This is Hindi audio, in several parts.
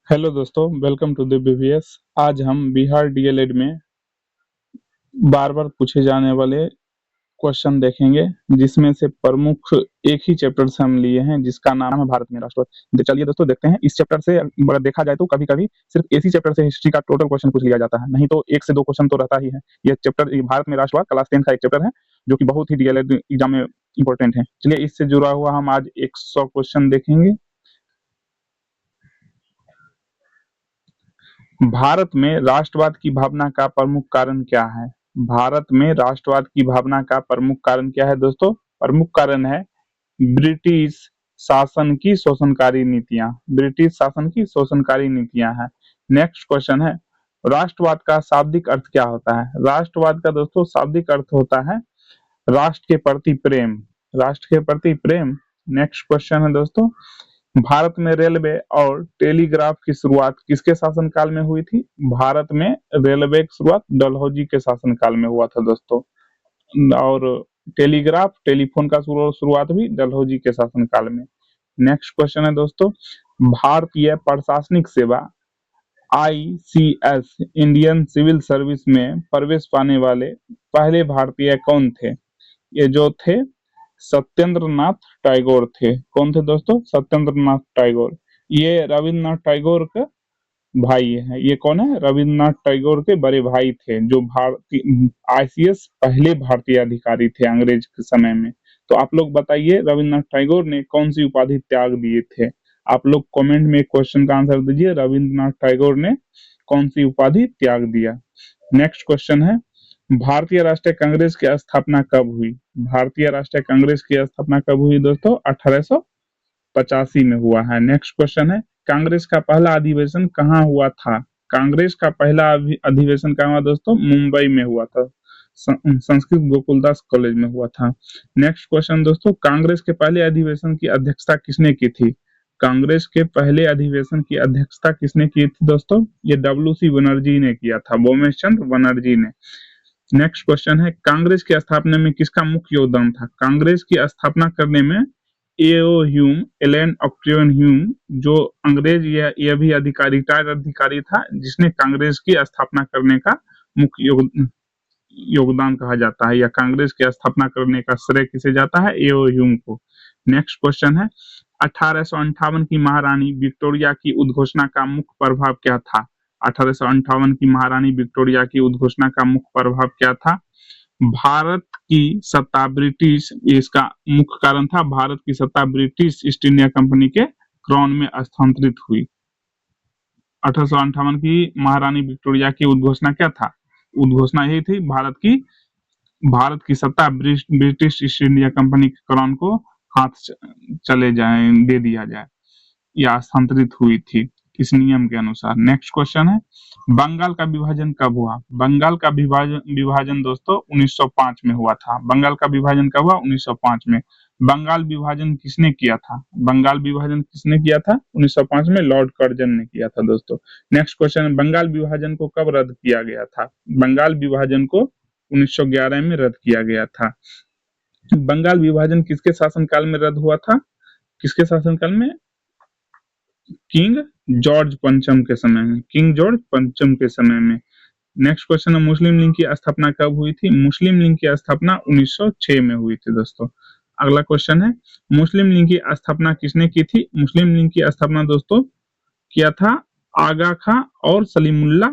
हेलो दोस्तों, वेलकम टू द बीवीएस। आज हम बिहार डीएलएड में बार बार पूछे जाने वाले क्वेश्चन देखेंगे, जिसमें से प्रमुख एक ही चैप्टर से हम लिए हैं, जिसका नाम है भारत में राष्ट्रवाद। चलिए दोस्तों देखते हैं। इस चैप्टर से अगर देखा जाए तो कभी कभी सिर्फ इसी चैप्टर से हिस्ट्री का टोटल क्वेश्चन पूछ लिया जाता है, नहीं तो एक से दो क्वेश्चन तो रहता ही है। यह चैप्टर भारत में राष्ट्रवाद क्लास 10 का एक चैप्टर है, जो कि बहुत ही डीएलएड एग्जाम में इंपॉर्टेंट है। चलिए, इससे जुड़ा हुआ हम आज 100 क्वेश्चन देखेंगे। भारत में राष्ट्रवाद की भावना का प्रमुख कारण क्या है? भारत में राष्ट्रवाद की भावना का प्रमुख कारण क्या है दोस्तों? प्रमुख कारण है ब्रिटिश शासन की शोषणकारी नीतियां। ब्रिटिश शासन की शोषणकारी नीतियां हैं। नेक्स्ट क्वेश्चन है, राष्ट्रवाद का शाब्दिक अर्थ क्या होता है? राष्ट्रवाद का दोस्तों शाब्दिक अर्थ होता है राष्ट्र के प्रति प्रेम। राष्ट्र के प्रति प्रेम। नेक्स्ट क्वेश्चन है दोस्तों, भारत में रेलवे और टेलीग्राफ की शुरुआत किसके शासनकाल में हुई थी? भारत में रेलवे की शुरुआत डलहौजी के शासनकाल में हुआ था दोस्तों। और टेलीग्राफ टेलीफोन का शुरुआत भी डलहौजी के शासनकाल में। नेक्स्ट क्वेश्चन है दोस्तों, भारतीय प्रशासनिक सेवा आईसीएस इंडियन सिविल सर्विस में प्रवेश पाने वाले पहले भारतीय कौन थे? ये जो थे सत्येंद्र नाथ टैगोर थे। कौन थे दोस्तों? सत्येंद्र नाथ टैगोर। ये रविन्द्रनाथ टैगोर का भाई है। ये कौन है? रविन्द्रनाथ टैगोर के बड़े भाई थे, जो भारतीय आईसीएस पहले भारतीय अधिकारी थे अंग्रेज के समय में। तो आप लोग बताइए, रविन्द्रनाथ टैगोर ने कौन सी उपाधि त्याग दिए थे? आप लोग कमेंट में क्वेश्चन का आंसर दीजिए, रविन्द्रनाथ टैगोर ने कौन सी उपाधि त्याग दिया। नेक्स्ट क्वेश्चन है, भारतीय राष्ट्रीय कांग्रेस की स्थापना कब हुई? भारतीय राष्ट्रीय कांग्रेस की स्थापना कब हुई दोस्तों? 1885 में हुआ है। नेक्स्ट क्वेश्चन है, कांग्रेस का पहला अधिवेशन कहाँ हुआ था? कांग्रेस का पहला अधिवेशन कहाँ हुआ दोस्तों? मुंबई में हुआ था, संस्कृत गोकुलदास कॉलेज में हुआ था। नेक्स्ट क्वेश्चन दोस्तों, कांग्रेस के पहले अधिवेशन की अध्यक्षता किसने की थी? कांग्रेस के पहले अधिवेशन की अध्यक्षता किसने की थी दोस्तों? ये डब्ल्यू.सी. बनर्जी ने किया था, भूमेश चंद्र बनर्जी ने। नेक्स्ट क्वेश्चन है, कांग्रेस की स्थापना में किसका मुख्य योगदान था? कांग्रेस की स्थापना करने में एओ ह्यूम, एलन ऑक्टेवियन ह्यूम, जो अंग्रेज यह भी अधिकारी, रिटायर्ड अधिकारी था, जिसने कांग्रेस की स्थापना करने का मुख्य योगदान कहा जाता है, या कांग्रेस की स्थापना करने का श्रेय किसे जाता है? एओ ह्यूम को। नेक्स्ट क्वेश्चन है, 1858 की महारानी विक्टोरिया की उद्घोषणा का मुख्य प्रभाव क्या था? 1858 की महारानी विक्टोरिया की उद्घोषणा का मुख्य प्रभाव क्या था? भारत की सत्ता ब्रिटिश, इसका मुख्य कारण था भारत की सत्ता ब्रिटिश ईस्ट इंडिया कंपनी के क्राउन में स्थानांतरित हुई। 1858 की महारानी विक्टोरिया की उद्घोषणा क्या था? उद्घोषणा यही थी, भारत की सत्ता ब्रिटिश ईस्ट इंडिया कंपनी के क्राउन को हाथ चले जाए, दे दिया जाए, या स्थानांतरित हुई थी इस नियम के अनुसार। नेक्स्ट क्वेश्चन है, बंगाल का विभाजन कब हुआ? बंगाल का विभाजन दोस्तों 1905 में हुआ था। बंगाल का विभाजन कब हुआ? 1905 में। बंगाल विभाजन किसने किया था? बंगाल विभाजन किसने किया था? 1905 में लॉर्ड कर्जन ने किया था दोस्तों। नेक्स्ट क्वेश्चन, बंगाल विभाजन को कब रद्द किया गया था? बंगाल विभाजन को 1911 में रद्द किया गया था। बंगाल विभाजन किसके शासनकाल में रद्द हुआ था? किसके शासनकाल में? किंग जॉर्ज पंचम के समय में। किंग जॉर्ज पंचम के समय में। नेक्स्ट क्वेश्चन है, मुस्लिम लीग की स्थापना कब हुई थी? मुस्लिम लीग की स्थापना 1906 में हुई थी दोस्तों। अगला क्वेश्चन है, मुस्लिम लीग की स्थापना किसने की थी? मुस्लिम लीग की स्थापना दोस्तों किया था आगा खां और सलीमुल्ला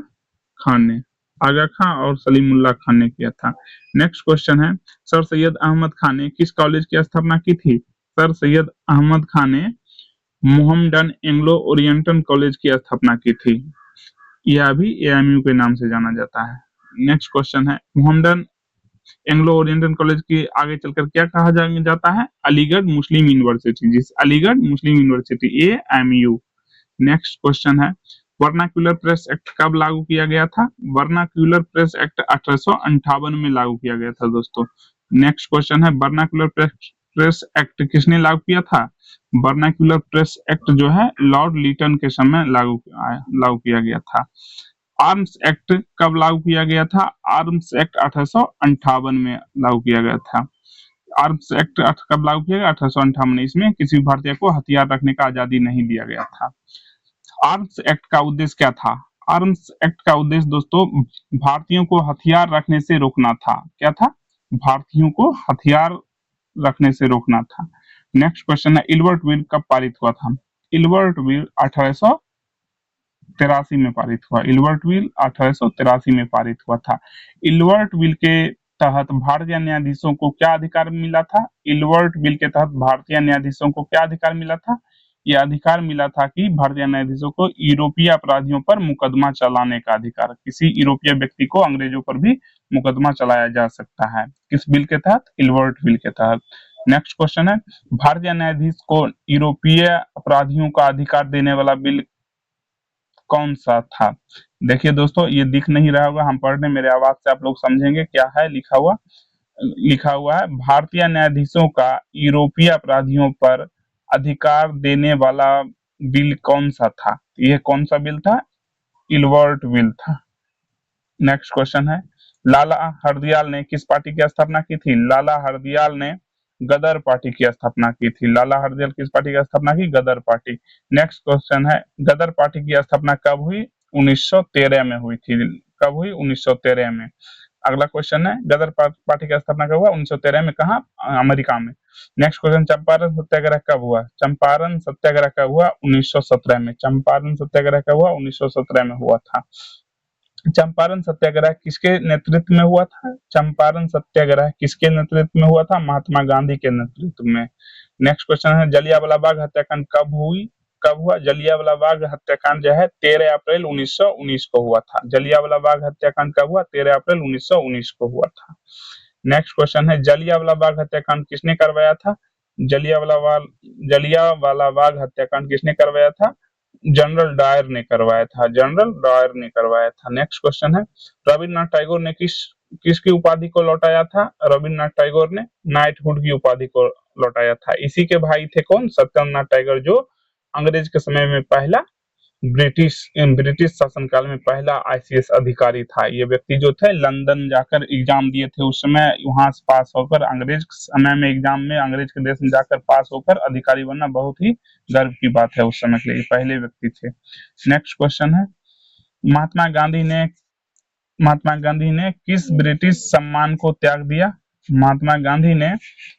खान ने। आगा खां और सलीमुल्ला खान ने किया था। नेक्स्ट क्वेश्चन है, सर सैयद अहमद खान ने किस कॉलेज की स्थापना की थी? सर सैयद अहमद खान ने मोहम्मडन एंग्लो ओरिएंटल कॉलेज की स्थापना की थी। यह भी एएमयू के नाम से जाना जाता है। नेक्स्ट क्वेश्चन है, मोहम्मदन एंग्लो ओरिएंटल कॉलेज की आगे चलकर क्या कहा जाता है? अलीगढ़ मुस्लिम यूनिवर्सिटी, जिस अलीगढ़ मुस्लिम यूनिवर्सिटी, एएमयू। नेक्स्ट क्वेश्चन है, वर्नाक्यूलर प्रेस एक्ट कब लागू किया गया था? वर्नाक्यूलर प्रेस एक्ट 1858 में लागू किया गया था दोस्तों। नेक्स्ट क्वेश्चन है, वर्नाक्यूलर प्रेस एक्ट किसने लागू किया था? वर्नाक्यूलर प्रेस एक्ट जो है लॉर्ड लीटन के समय लागू किया गया था। आर्म्स एक्ट कब लागू किया गया था? आर्म्स एक्ट 1858 में लागू किया गया था। आर्म्स एक्ट कब लागू किया गया? 1858 में। इसमें किसी भारतीय को हथियार रखने का आजादी नहीं दिया गया था। आर्म्स एक्ट का उद्देश्य क्या था? आर्म्स एक्ट का उद्देश्य दोस्तों भारतीयों को हथियार रखने से रोकना था। क्या था? भारतीयों को हथियार रखने से रोकना था। नेक्स्ट क्वेश्चन है इल्बर्ट बिल कब पारित हुआ था? इल्बर्ट बिल 1883 में पारित हुआ। इल्बर्ट बिल 1883 में पारित हुआ था। इल्बर्ट बिल के तहत भारतीय न्यायाधीशों को क्या अधिकार मिला था? इल्बर्ट बिल के तहत भारतीय न्यायाधीशों को क्या अधिकार मिला था? यह अधिकार मिला था कि भारतीय न्यायाधीशों को यूरोपीय अपराधियों पर मुकदमा चलाने का अधिकार, किसी यूरोपीय व्यक्ति को अंग्रेजों पर भी मुकदमा चलाया जा सकता है। किस बिल के तहत? इल्बर्ट बिल के तहत। नेक्स्ट क्वेश्चन है भारतीय न्यायाधीश को यूरोपीय अपराधियों का अधिकार देने वाला बिल कौन सा था? देखिए दोस्तों ये दिख नहीं रहा होगा, हम पढ़ रहे, मेरे आवाज से आप लोग समझेंगे क्या है लिखा हुआ। लिखा हुआ है भारतीय न्यायाधीशों का यूरोपीय अपराधियों पर अधिकार देने वाला बिल कौन सा था? यह कौन सा बिल था? इल्बर्ट बिल था। नेक्स्ट क्वेश्चन है लाला हरदयाल ने किस पार्टी की स्थापना की थी? लाला हरदयाल ने गदर पार्टी की स्थापना की थी। लाला हरदयाल किस पार्टी की स्थापना की? गदर पार्टी। नेक्स्ट क्वेश्चन है गदर पार्टी की स्थापना कब हुई? 1913 में हुई थी। कब हुई? 1913 में। अगला क्वेश्चन है गदर पार्टी की स्थापना कब हुआ? 1913 में। कहाँ? अमेरिका में। नेक्स्ट क्वेश्चन चंपारण सत्याग्रह कब हुआ? चंपारण सत्याग्रह कब हुआ? 1917 में। चंपारण सत्याग्रह कब हुआ? 1917 में हुआ था। चंपारण सत्याग्रह किसके नेतृत्व में हुआ था? चंपारण सत्याग्रह किसके नेतृत्व में हुआ था? महात्मा गांधी के नेतृत्व में। नेक्स्ट क्वेश्चन है जलियांवाला बाग हत्याकांड कब हुई? कब हुआ? जलियांवाला बाग हत्याकांड जो है 13 अप्रैल 1919 को हुआ था। जलियांवाला बाग हत्याकांड कब हुआ? 13 अप्रैल 1919 को हुआ था। नेक्स्ट क्वेश्चन है जलियांवाला बाग हत्याकांड किसने करवाया था? जलियांवाला बाग हत्याकांड किसने करवाया था? जनरल डायर ने करवाया था। जनरल डायर ने करवाया था। नेक्स्ट क्वेश्चन है रविन्द्रनाथ टैगोर ने किसकी उपाधि को लौटाया था? रविन्द्रनाथ टैगोर ने नाइटहुड की उपाधि को लौटाया था। इसी के भाई थे कौन? सत्येंद्रनाथ टैगोर, जो अंग्रेज के समय में पहला ब्रिटिश शासनकाल में पहला आईसीएस अधिकारी था। ये व्यक्ति जो थे लंदन जाकर एग्जाम दिए थे उस समय, वहां से पास होकर अंग्रेज समय में एग्जाम में अंग्रेज के देश में जाकर पास होकर अधिकारी बनना बहुत ही गर्व की बात है उस समय के लिए, पहले व्यक्ति थे। नेक्स्ट क्वेश्चन है महात्मा गांधी ने किस ब्रिटिश सम्मान को त्याग दिया? महात्मा गांधी ने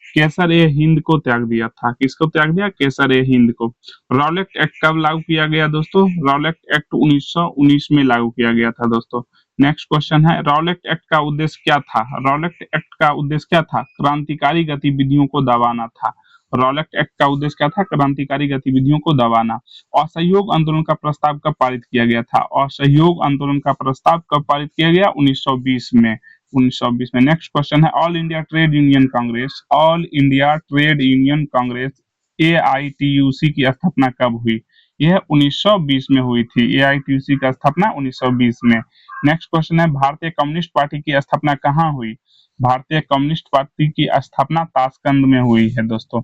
केसर ए हिंद को त्याग दिया था। किसको त्याग दिया? केसर ए हिंद को। रॉलेट एक्ट कब लागू किया गया दोस्तों? रॉलेट एक्ट 1919 में लागू किया गया था दोस्तों। नेक्स्ट क्वेश्चन है रॉलेट एक्ट का उद्देश्य क्या था? रॉलेट एक्ट का उद्देश्य क्या था? क्रांतिकारी गतिविधियों को दबाना था। रॉलेट एक्ट का उद्देश्य क्या था? क्रांतिकारी गतिविधियों को दबाना। असहयोग आंदोलन का प्रस्ताव कब पारित किया गया था? असहयोग आंदोलन का प्रस्ताव कब पारित किया गया? 1920 में। 1920 में। नेक्स्ट क्वेश्चन है all India trade union Congress, all India trade union Congress AITUC की स्थापना कब हुई? यह 1920 में हुई थी। AITUC की स्थापना 1920 में। नेक्स्ट क्वेश्चन है भारतीय कम्युनिस्ट पार्टी की स्थापना कहाँ हुई? भारतीय कम्युनिस्ट पार्टी की स्थापना ताशकंद में हुई है दोस्तों।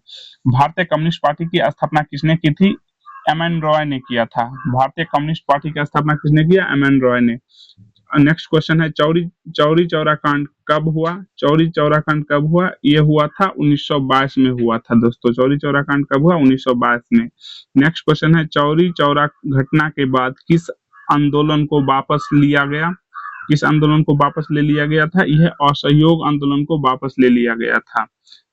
भारतीय कम्युनिस्ट पार्टी की स्थापना किसने की थी? MN रॉय ने किया था। भारतीय कम्युनिस्ट पार्टी की स्थापना किसने किया? MN रॉय ने। नेक्स्ट क्वेश्चन है चौरी चौरा कांड कब हुआ? चौरी चौरा कांड कब हुआ? ये हुआ था 1922 में हुआ था दोस्तों। चौरी चौरा कांड कब हुआ? 1922 में। नेक्स्ट क्वेश्चन है चौरी चौरा घटना के बाद किस आंदोलन को वापस लिया गया? किस आंदोलन को वापस ले लिया गया था? यह असहयोग आंदोलन को वापस ले लिया गया था।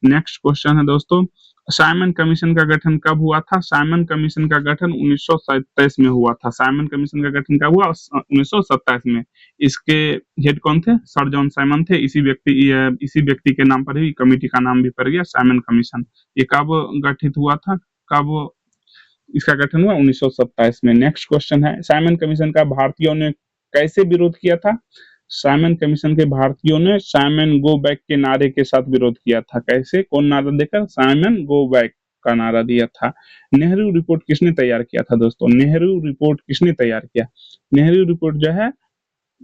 नेक्स्ट क्वेश्चन है दोस्तों साइमन कमीशन का गठन कब हुआ था? साइमन कमीशन का गठन 1927 में हुआ था। साइमन कमीशन का गठन कब हुआ? 1927 में। इसके हेड कौन थे? सर जॉन साइमन थे। इसी व्यक्ति के नाम पर ही कमेटी का नाम भी पड़ गया साइमन कमीशन। ये कब गठित हुआ था? कब इसका गठन हुआ? 1927 में। नेक्स्ट क्वेश्चन है साइमन कमीशन का भारतीयों ने कैसे विरोध किया था? साइमन कमीशन के भारतीयों ने साइमन गो बैक के नारे के साथ विरोध किया था। कैसे? कौन नारा देकर? साइमन गो बैक का नारा दिया था। नेहरू रिपोर्ट किसने तैयार किया था दोस्तों? नेहरू रिपोर्ट किसने तैयार किया? नेहरू रिपोर्ट जो है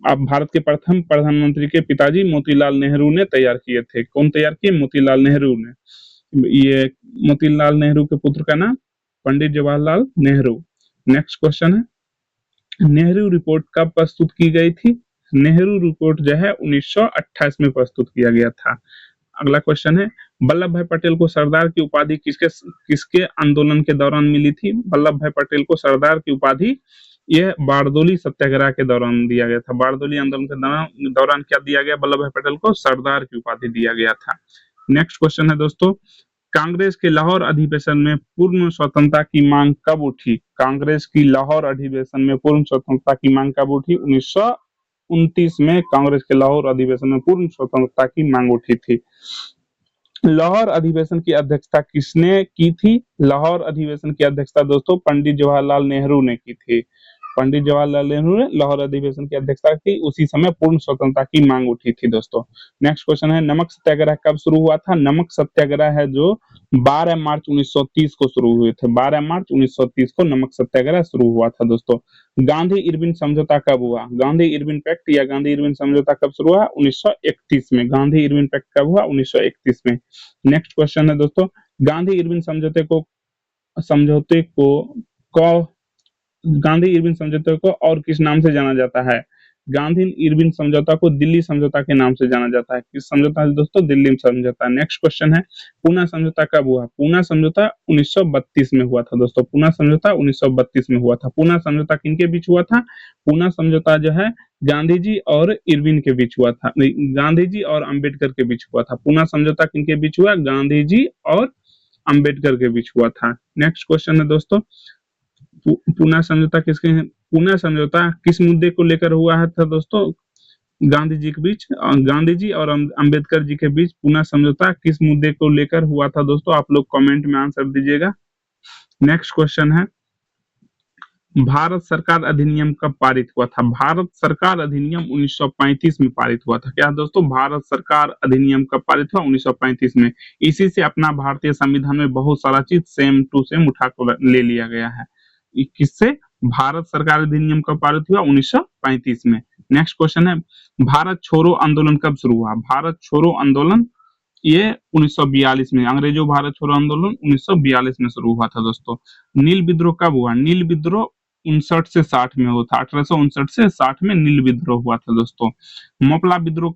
अब भारत के प्रथम प्रधानमंत्री के पिताजी मोतीलाल नेहरू ने तैयार किए थे। कौन तैयार किए? मोतीलाल नेहरू ने। ये मोतीलाल नेहरू के पुत्र का नाम पंडित जवाहरलाल नेहरू। नेक्स्ट क्वेश्चन है नेहरू रिपोर्ट कब प्रस्तुत की गई थी? नेहरू रिपोर्ट जो है 1928 में प्रस्तुत किया गया था। अगला क्वेश्चन है, वल्लभ भाई पटेल को सरदार की उपाधि किसके किसके आंदोलन के दौरान मिली थी? वल्लभ भाई पटेल को सरदार की उपाधि यह बारदोली सत्याग्रह के दौरान दिया गया था। बारदोली आंदोलन के दौरान क्या दिया गया? वल्लभ भाई पटेल को सरदार की उपाधि दिया गया था। नेक्स्ट क्वेश्चन है दोस्तों, कांग्रेस के लाहौर अधिवेशन में पूर्ण स्वतंत्रता की मांग कब उठी? कांग्रेस की लाहौर अधिवेशन में पूर्ण स्वतंत्रता की मांग कब उठी? 1929 में कांग्रेस के लाहौर अधिवेशन में पूर्ण स्वतंत्रता की मांग उठी थी। लाहौर अधिवेशन की अध्यक्षता किसने की थी? लाहौर अधिवेशन की अध्यक्षता दोस्तों पंडित जवाहरलाल नेहरू ने की थी। पंडित जवाहरलाल नेहरू ने लाहौर अधिवेशन की अध्यक्षता की, उसी समय पूर्ण स्वतंत्रता की मांग उठी थी दोस्तों। नेक्स्ट क्वेश्चन है, नमक सत्याग्रह कब शुरू हुआ था? नमक सत्याग्रह है जो 12 मार्च 1930 को शुरू हुए थे। 12 मार्च 1930 को नमक सत्याग्रह शुरू हुआ था दोस्तों। गांधी इरविन समझौता कब हुआ? गांधी इरविन पैक्ट या गांधी इरविन समझौता कब शुरू हुआ? 1931 में। गांधी इरविन पैक्ट कब हुआ? 1931 में। नेक्स्ट क्वेश्चन है दोस्तों, गांधी इरविन समझौते को गांधी इरविन समझौते को और किस नाम से जाना जाता है? गांधी इरविन समझौता को दिल्ली समझौता के नाम से जाना जाता है। किस समझौता है दोस्तों? दिल्ली समझौता। नेक्स्ट क्वेश्चन है, पूना समझौता कब हुआ? पूना समझौता 1932 में हुआ था दोस्तों। पूना समझौता 1932 में हुआ था। पूना समझौता किनके बीच हुआ था? पूना समझौता जो है गांधी जी और इरविन के बीच हुआ था, गांधी जी और अंबेडकर के बीच हुआ था। पूना समझौता किनके बीच हुआ? गांधी जी और अंबेडकर के बीच हुआ था। नेक्स्ट क्वेश्चन है दोस्तों, पूना समझौता किसके पूना समझौता किस मुद्दे को लेकर हुआ है था दोस्तों? गांधी जी के बीच, गांधी जी और अंबेडकर जी के बीच पूना समझौता किस मुद्दे को लेकर हुआ था दोस्तों? आप लोग कमेंट में आंसर दीजिएगा। नेक्स्ट क्वेश्चन है, भारत सरकार अधिनियम कब पारित हुआ था? भारत सरकार अधिनियम 1935 में पारित हुआ था। क्या दोस्तों? भारत सरकार अधिनियम कब पारित हुआ? 1935 में। इसी से अपना भारतीय संविधान में बहुत सारा चीज सेम टू सेम उठा कर ले लिया गया है। किससे? भारत सरकार अधिनियम कब पारित हुआ? 1935 में। नेक्स्ट क्वेश्चन है, भारत छोड़ो आंदोलन कब शुरू हुआ? भारत छोड़ो आंदोलन ये 1942 में। अंग्रेजों भारत छोड़ो आंदोलन 1942 में शुरू हुआ था दोस्तों। नील विद्रोह कब हुआ? नील विद्रोह 59 से 60 में हुआ था। 1859 से 60 में नील विद्रोह हुआ था दोस्तों। मोपला विद्रोह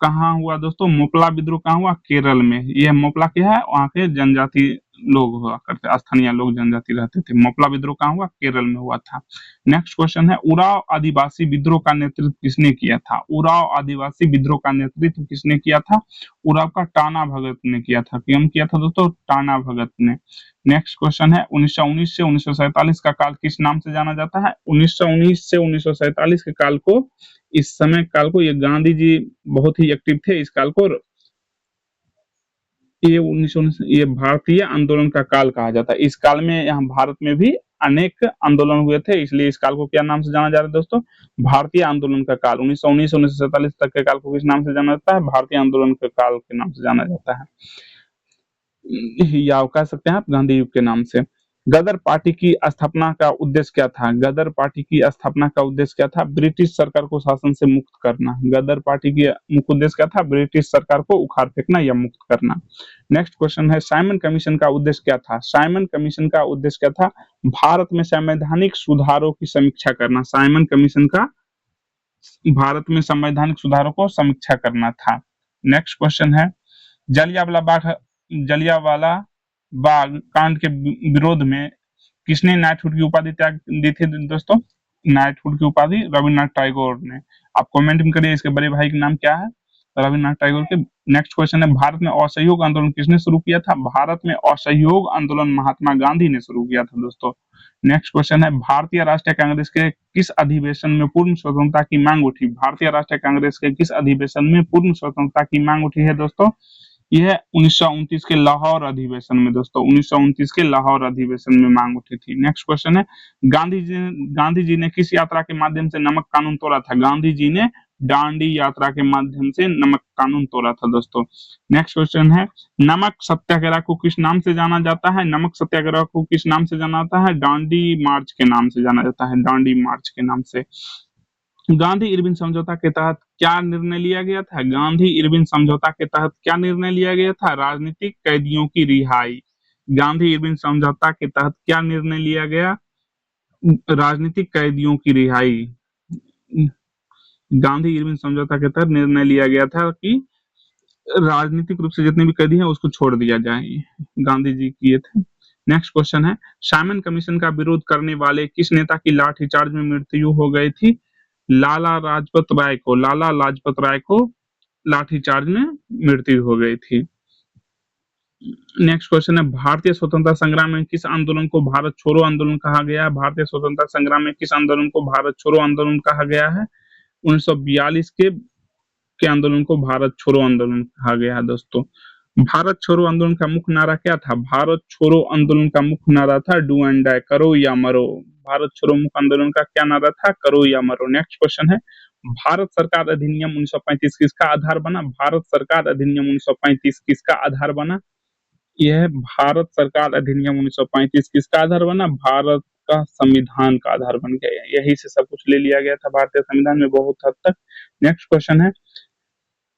कहाँ हुआ दोस्तों? मोपला विद्रोह कहाँ हुआ? केरल में। यह मोपला क्या है? वहाँ के जनजाति लोग हुआ करते, स्थानीय लोग जनजाति रहते थे। मोपला विद्रोह कहाँ हुआ? केरल में हुआ था। नेक्स्ट क्वेश्चन है, उराव आदिवासी विद्रोह का नेतृत्व किसने किया था? उराव आदिवासी विद्रोह का नेतृत्व किसने किया था? उराव का टाना भगत ने किया था। कौन किया था दोस्तों? टाना भगत ने। नेक्स्ट क्वेश्चन है, 1919 से 1947 का काल किस नाम से जाना जाता है? 1919 से 1947 के काल को, इस समय काल को, ये गांधी जी बहुत ही एक्टिव थे इस काल को, ये 1919 ये भारतीय आंदोलन का काल कहा जाता है। इस काल में यहाँ भारत में भी अनेक आंदोलन हुए थे, इसलिए इस काल को क्या नाम से जाना जा रहा है दोस्तों? भारतीय आंदोलन का काल। 1919 से 1947 तक के काल को किस नाम से जाना जाता है? भारतीय आंदोलन के काल के नाम से जाना जाता है, या कह सकते हैं आप गांधी युग के नाम से। गदर पार्टी की स्थापना का उद्देश्य क्या था? गदर पार्टी की स्थापना का उद्देश्य क्या था? ब्रिटिश सरकार को शासन से मुक्त करना। गदर पार्टी की मुख्य उद्देश्य क्या था? ब्रिटिश सरकार को उखाड़ फेंकना या मुक्त करना। नेक्स्ट क्वेश्चन है, साइमन कमीशन का उद्देश्य क्या था? साइमन कमीशन का उद्देश्य क्या था? भारत में संवैधानिक सुधारों की समीक्षा करना। साइमन कमीशन का भारत में संवैधानिक सुधारों को समीक्षा करना था। नेक्स्ट क्वेश्चन है, जलियांवाला बाग कांड के विरोध में किसने नाइटहुड की उपाधि त्याग दी थी दोस्तों? नाइटहुड की उपाधि रविन्द्रनाथ टैगोर ने। आप कमेंट में करिए इसके बड़े भाई का नाम क्या है? रविन्द्रनाथ टैगोर के। नेक्स्ट क्वेश्चन है, भारत में असहयोग आंदोलन किसने शुरू किया था? भारत में असहयोग आंदोलन महात्मा गांधी ने शुरू किया था दोस्तों। नेक्स्ट क्वेश्चन है, भारतीय राष्ट्रीय कांग्रेस के किस अधिवेशन में पूर्ण स्वतंत्रता की मांग उठी? भारतीय राष्ट्रीय कांग्रेस के किस अधिवेशन में पूर्ण स्वतंत्रता की मांग उठी है दोस्तों? यह 1929 के लाहौर अधिवेशन में दोस्तों। 1929 के लाहौर अधिवेशन में मांग उठी थी। नेक्स्ट क्वेश्चन है, गांधी जी ने किस यात्रा के माध्यम से नमक कानून तोड़ा था? गांधी जी ने दांडी यात्रा के माध्यम से नमक कानून तोड़ा था दोस्तों। नेक्स्ट क्वेश्चन है, नमक सत्याग्रह को किस नाम से जाना जाता है? नमक सत्याग्रह को किस नाम से जाना जाता है? दांडी मार्च के नाम से जाना जाता है, दांडी मार्च के नाम से। गांधी इरविन समझौता के तहत क्या निर्णय लिया गया था? गांधी इरविन समझौता के तहत क्या निर्णय लिया गया था? राजनीतिक कैदियों की रिहाई। गांधी इरविन समझौता के तहत क्या निर्णय लिया गया? राजनीतिक कैदियों की रिहाई। गांधी इरविन समझौता के तहत निर्णय लिया गया था कि राजनीतिक रूप से जितने भी कैदी हैं उसको छोड़ दिया जाए, गांधी जी किए थे। नेक्स्ट क्वेश्चन है, साइमन कमीशन का विरोध करने वाले किस नेता की लाठीचार्ज में मृत्यु हो गई थी? लाला लाजपत राय को लाठीचार्ज में मृत्यु हो गई थी। नेक्स्ट क्वेश्चन है, भारतीय स्वतंत्रता संग्राम में किस आंदोलन को भारत छोड़ो आंदोलन कहा गया है? भारतीय स्वतंत्रता संग्राम में किस आंदोलन को भारत छोड़ो आंदोलन कहा गया है? 1942 के आंदोलन को भारत छोड़ो आंदोलन कहा गया है दोस्तों। भारत छोड़ो आंदोलन का मुख्य नारा क्या था? भारत छोड़ो आंदोलन का मुख्य नारा था डू एंड डाई, करो या मरो। भारत छोड़ो मुख्य आंदोलन का क्या नारा था? करो या मरो। नेक्स्ट क्वेश्चन है, भारत सरकार अधिनियम 1935 किसका आधार बना? भारत सरकार अधिनियम 1935 किसका आधार बना? यह भारत सरकार अधिनियम 1935 किसका आधार बना? भारत का संविधान का आधार बन गया। यही से सब कुछ ले लिया गया था भारतीय संविधान में बहुत हद तक। नेक्स्ट क्वेश्चन है,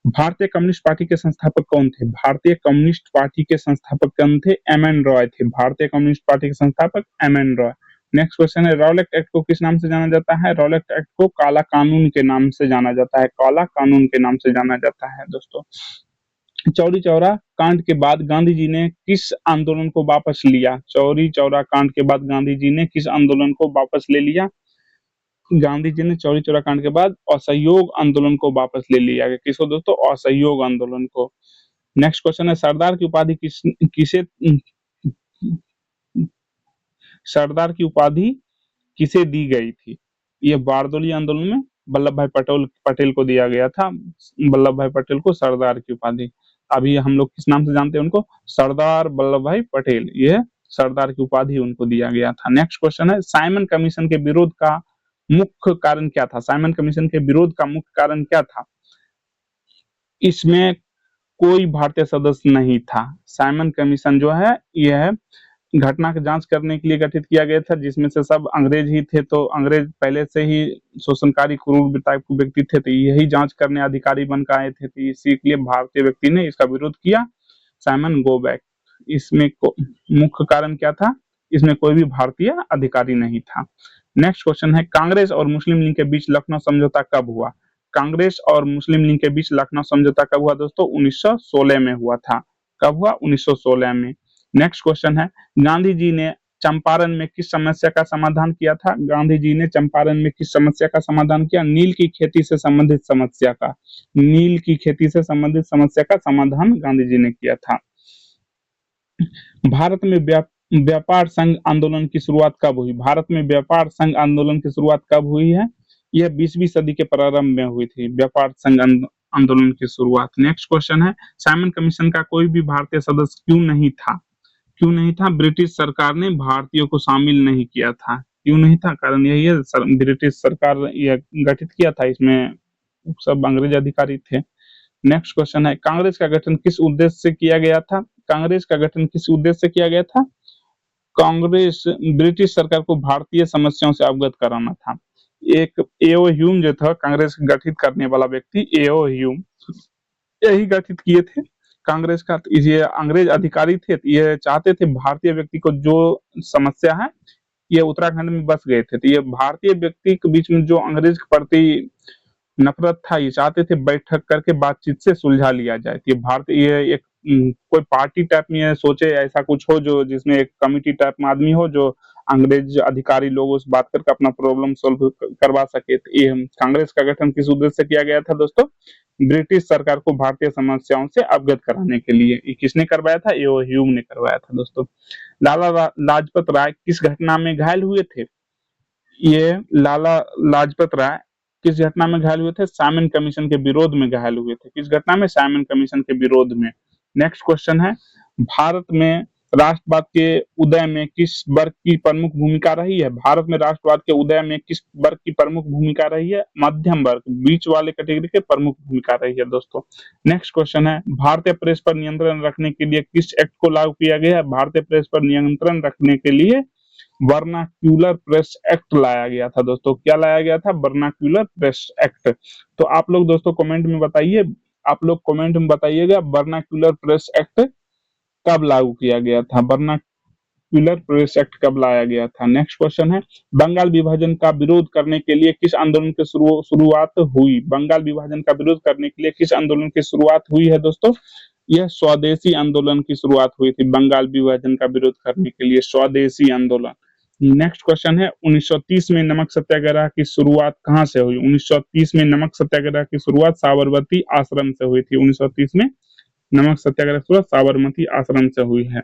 भारतीय कम्युनिस्ट पार्टी के संस्थापक कौन थे? भारतीय कम्युनिस्ट पार्टी के संस्थापक कौन थे? एम एन रॉय थे। भारतीय कम्युनिस्ट पार्टी के संस्थापक M N Roy. Next question है, रॉलेट एक्ट को किस नाम से जाना जाता है? रॉलेट एक्ट को काला कानून के नाम से जाना जाता है। काला कानून के नाम से जाना जाता है दोस्तों। चौरी चौरा कांड के बाद गांधी जी ने किस आंदोलन को वापस लिया? चौरी चौरा कांड के बाद गांधी जी ने किस आंदोलन को वापस ले लिया? गांधी जी ने चौरी चौरा कांड के बाद असहयोग आंदोलन को वापस ले लिया गया। किसको दोस्तों? असहयोग आंदोलन को। नेक्स्ट क्वेश्चन है, सरदार की उपाधि किसे सरदार की उपाधि किसे दी गई थी? ये बारदोली आंदोलन में वल्लभ भाई पटेल को दिया गया था। वल्लभ भाई पटेल को सरदार की उपाधि। अभी हम लोग किस नाम से जानते हैं उनको? सरदार वल्लभ भाई पटेल। ये सरदार की उपाधि उनको दिया गया था। नेक्स्ट क्वेश्चन है, साइमन कमीशन के विरोध का मुख्य कारण क्या था? साइमन कमीशन के विरोध का मुख्य कारण क्या था? इसमें कोई भारतीय सदस्य नहीं था। साइमन कमीशन जो है यह घटना की जांच करने के लिए गठित किया गया था, जिसमें से सब अंग्रेज ही थे। तो अंग्रेज पहले से ही शोषणकारी क्रूर टाइप के व्यक्ति थे, तो यही जांच करने अधिकारी बनकर आए थे। तो इसी के लिए भारतीय व्यक्ति ने इसका विरोध किया। Simon go back. इसमें मुख्य कारण क्या था? इसमें कोई भी भारतीय अधिकारी नहीं था। नेक्स्ट क्वेश्चन है, कांग्रेस और मुस्लिम लीग के बीच लखनऊ समझौता कब हुआ? कांग्रेस और मुस्लिम लीग के बीच लखनऊ समझौता कब हुआ दोस्तों? 1916 में हुआ था। कब हुआ? 1916 में। नेक्स्ट क्वेश्चन है, गांधी जी ने चंपारण में किस समस्या का समाधान किया था? गांधी जी ने चंपारण में किस समस्या का समाधान किया? नील की खेती से संबंधित समस्या का। नील की खेती से संबंधित समस्या का समाधान गांधी जी ने किया था। भारत में व्यापार संघ आंदोलन की शुरुआत कब हुई? भारत में व्यापार संघ आंदोलन की शुरुआत कब हुई है? यह 20वीं सदी के प्रारंभ में हुई थी, व्यापार संघ आंदोलन की शुरुआत। नेक्स्ट क्वेश्चन है, साइमन कमीशन का कोई भी भारतीय सदस्य क्यों नहीं था? क्यों नहीं था? ब्रिटिश सरकार ने भारतीयों को शामिल नहीं किया था। क्यों नहीं था? कारण यही है, ब्रिटिश सरकार यह गठित किया था, इसमें सब अंग्रेज अधिकारी थे। नेक्स्ट क्वेश्चन है, कांग्रेस का गठन किस उद्देश्य से किया गया था? कांग्रेस का गठन किस उद्देश्य से किया गया था? कांग्रेस ब्रिटिश सरकार को भारतीय समस्याओं से अवगत कराना था। एक एओ ह्यूम जो था कांग्रेस गठित करने वाला व्यक्ति, एओ ह्यूम, यही गठित किए थे कांग्रेस का। ये अंग्रेज अधिकारी थे, ये चाहते थे भारतीय व्यक्ति को जो समस्या है, ये उत्तराखंड में बस गए थे, तो ये भारतीय व्यक्ति के बीच में जो अंग्रेज के प्रति नफरत था, ये चाहते थे बैठक करके बातचीत से सुलझा लिया जाए। ये भारतीय ये एक कोई पार्टी टाइप में सोचे, ऐसा कुछ हो जो जिसमें एक कमिटी टाइप में आदमी हो जो अंग्रेज अधिकारी लोगों से बात करके अपना प्रॉब्लम सॉल्व करवा सके। तो ये कांग्रेस का गठन किस उद्देश्य से किया गया था दोस्तों? ब्रिटिश सरकार को भारतीय समस्याओं से अवगत कराने के लिए। ये किसने करवाया था? ये ह्यूम ने करवाया था दोस्तों। लाला लाजपत राय किस घटना में घायल हुए थे? ये लाला लाजपत राय किस घटना में घायल हुए थे? साइमन कमीशन के विरोध में घायल हुए थे। किस घटना में? साइमन कमीशन के विरोध में। नेक्स्ट क्वेश्चन है, भारत में राष्ट्रवाद के उदय में किस वर्ग की प्रमुख भूमिका रही है? भारत में राष्ट्रवाद के उदय में किस वर्ग की प्रमुख भूमिका रही है? मध्यम वर्ग, बीच वाले कैटेगरी के प्रमुख भूमिका रही है दोस्तों। नेक्स्ट क्वेश्चन है, भारतीय प्रेस पर नियंत्रण रखने के लिए किस एक्ट को लागू किया गया है? भारतीय प्रेस पर नियंत्रण रखने के लिए वर्नाक्यूलर प्रेस एक्ट लाया गया था दोस्तों। क्या लाया गया था? Vernacular press act. तो आप लोग दोस्तों कमेंट में बताइए, आप लोग कमेंट में बताइएगा वर्नाक्यूलर प्रेस एक्ट कब लागू किया गया था? पॉपुलर प्रेस एक्ट कब लाया गया था? नेक्स्ट क्वेश्चन है, बंगाल विभाजन का विरोध करने के लिए किस आंदोलन की शुरुआत हुई? बंगाल विभाजन का विरोध करने के लिए किस आंदोलन की शुरुआत हुई है दोस्तों? यह स्वदेशी आंदोलन की शुरुआत हुई थी। बंगाल विभाजन का विरोध करने के लिए स्वदेशी आंदोलन। नेक्स्ट क्वेश्चन है, 1930 में नमक सत्याग्रह की शुरुआत कहाँ से हुई? 1930 में नमक सत्याग्रह की शुरुआत साबरमती आश्रम से हुई थी। 1930 में नमक सत्याग्रह की शुरुआत साबरमती आश्रम से हुई है।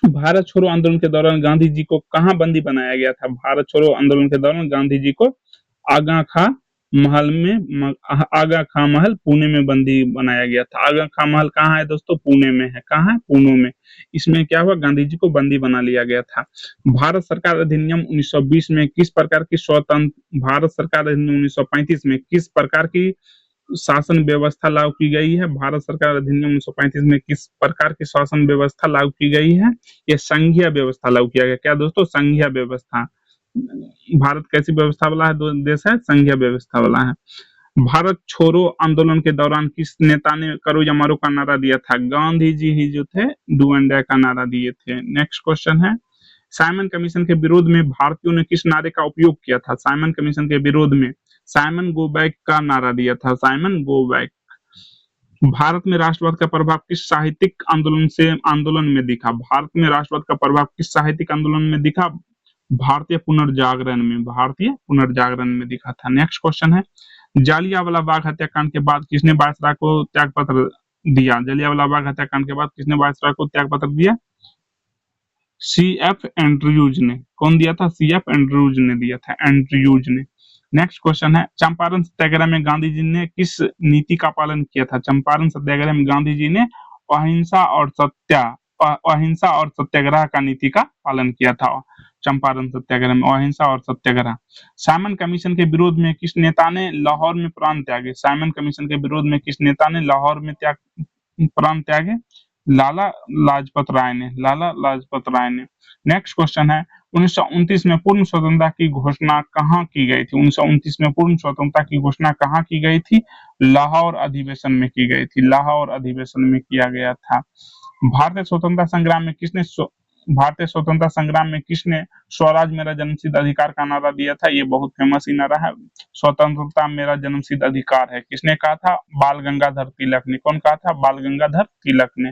भारत छोड़ो आंदोलन के दौरान गांधी जी को कहाँ बंदी बनाया गया था? भारत छोड़ो आंदोलन के दौरान गांधी जी को आगा खां महल पुणे में बंदी बनाया गया था। आगा खां महल कहाँ है दोस्तों? पुणे में है। कहाँ है? पुणे में। इसमें क्या हुआ? गांधी जी को बंदी बना लिया गया था। भारत सरकार अधिनियम 1920 में किस प्रकार की भारत सरकार अधिनियम 1935 में किस प्रकार की शासन व्यवस्था लागू की गई है? भारत सरकार अधिनियम 1935 में किस प्रकार की शासन व्यवस्था लागू की गई है? यह संघीय व्यवस्था लागू किया गया। क्या दोस्तों? संघीय व्यवस्था। भारत कैसी व्यवस्था वाला है देश है? संघीय व्यवस्था वाला है। भारत छोड़ो आंदोलन के दौरान किस नेता ने करो या मरो का नारा दिया था? गांधी जी ही जो थे डू एंड डाई का नारा दिए थे। नेक्स्ट क्वेश्चन है, साइमन कमीशन के विरोध में भारतीयों ने किस नारे का उपयोग किया था? साइमन कमीशन के विरोध में साइमन गो बैक का नारा दिया था। Simon go back. भारत में राष्ट्रवाद का प्रभाव किस साहित्यिक आंदोलन में दिखा? भारत में राष्ट्रवाद का प्रभाव किस साहित्यिक आंदोलन में दिखा? भारतीय पुनर्जागरण में। भारतीय पुनर्जागरण में दिखा था। नेक्स्ट क्वेश्चन है, जालियांवाला बाग हत्याकांड के बाद किसने वायसराय को त्यागपत्र दिया? जालियांवाला बाग हत्याकांड के बाद किसने वायसराय को त्यागपत्र दिया? CF एंड्रयूज ने। कौन दिया था? CF एंड्रयूज ने दिया था। एंड्रयूज ने। नेक्स्ट क्वेश्चन है, चंपारण सत्याग्रह में गांधी जी ने किस नीति का पालन किया था? चंपारण सत्याग्रह में गांधी जी ने अहिंसा और सत्याग्रह का नीति का पालन किया था। चंपारण सत्याग्रह में अहिंसा और सत्याग्रह। साइमन कमीशन के विरोध में किस नेता ने लाहौर में प्राण त्यागे? साइमन कमीशन के विरोध में किस नेता ने लाहौर में प्राण त्यागे? लाला लाजपत राय ने। लाला लाजपत राय ने। नेक्स्ट क्वेश्चन है, 1929 में पूर्ण स्वतंत्रता की घोषणा कहाँ की गई थी? 1929 में पूर्ण स्वतंत्रता की घोषणा कहाँ की गई थी? लाहौर अधिवेशन में की गई थी। लाहौर अधिवेशन में किया गया था। भारतीय स्वतंत्रता संग्राम में किसने स्वराज मेरा जन्मसिद्ध अधिकार का नारा दिया था? ये बहुत फेमस ही नारा है। स्वतंत्रता मेरा जन्मसिद्ध अधिकार है। किसने कहा था? बाल गंगाधर तिलक ने। कौन कहा था? बाल गंगाधर तिलक ने।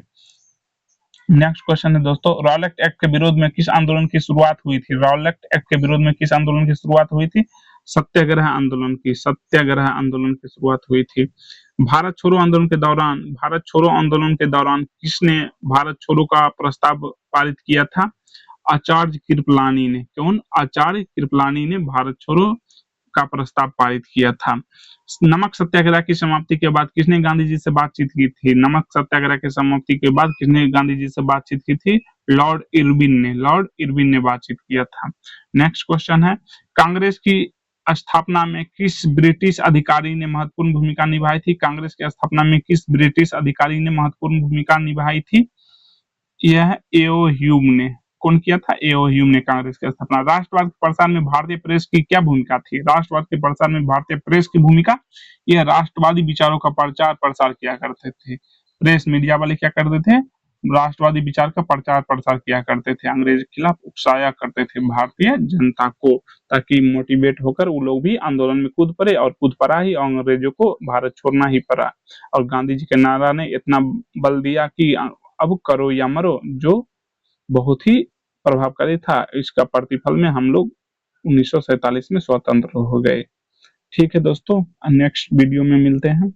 नेक्स्ट क्वेश्चन है दोस्तों, रॉलेट एक्ट के विरोध में किस आंदोलन की शुरुआत हुई थी? रॉलेट एक्ट के विरोध में किस आंदोलन की शुरुआत हुई थी? सत्याग्रह आंदोलन की। सत्याग्रह आंदोलन की शुरुआत हुई थी। भारत छोड़ो आंदोलन के दौरान किसने भारत छोड़ो का प्रस्ताव पारित किया था? आचार्य कृपलानी ने। कौन? आचार्य कृपलानी ने भारत छोड़ो का प्रस्ताव पारित किया था। नमक सत्याग्रह की समाप्ति के बाद किसने गांधी जी से बातचीत की थी? नमक सत्याग्रह की समाप्ति के बाद किसने गांधी जी से बातचीत की थी? लॉर्ड इरविन ने। लॉर्ड इरविन ने बातचीत किया था। नेक्स्ट क्वेश्चन है, कांग्रेस की स्थापना में किस ब्रिटिश अधिकारी ने महत्वपूर्ण भूमिका निभाई थी? कांग्रेस की स्थापना में किस ब्रिटिश अधिकारी ने महत्वपूर्ण भूमिका निभाई थी? यह एओ ह्यूम ने। कौन किया था? एओ ह्यूम ने कांग्रेस की स्थापना। राष्ट्रवाद के प्रसार में भारतीय प्रेस की क्या भूमिका थी? राष्ट्रवाद के प्रसार में भारतीय प्रेस की भूमिका, यह राष्ट्रवादी विचारों का प्रचार प्रसार किया करते थे। प्रेस मीडिया वाले क्या करते थे? राष्ट्रवादी विचार का प्रचार प्रसार किया करते थे। अंग्रेज के खिलाफ उकसाया करते थे भारतीय जनता को, ताकि मोटिवेट होकर वो लोग भी आंदोलन में कूद पड़े, और कूद पड़ा ही अंग्रेजों को भारत छोड़ना ही पड़ा। और गांधी जी के नारा ने इतना बल दिया कि अब करो या मरो, जो बहुत ही प्रभावकारी था। इसका प्रतिफल में हम लोग 1947 में स्वतंत्र हो गए। ठीक है दोस्तों, नेक्स्ट वीडियो में मिलते हैं।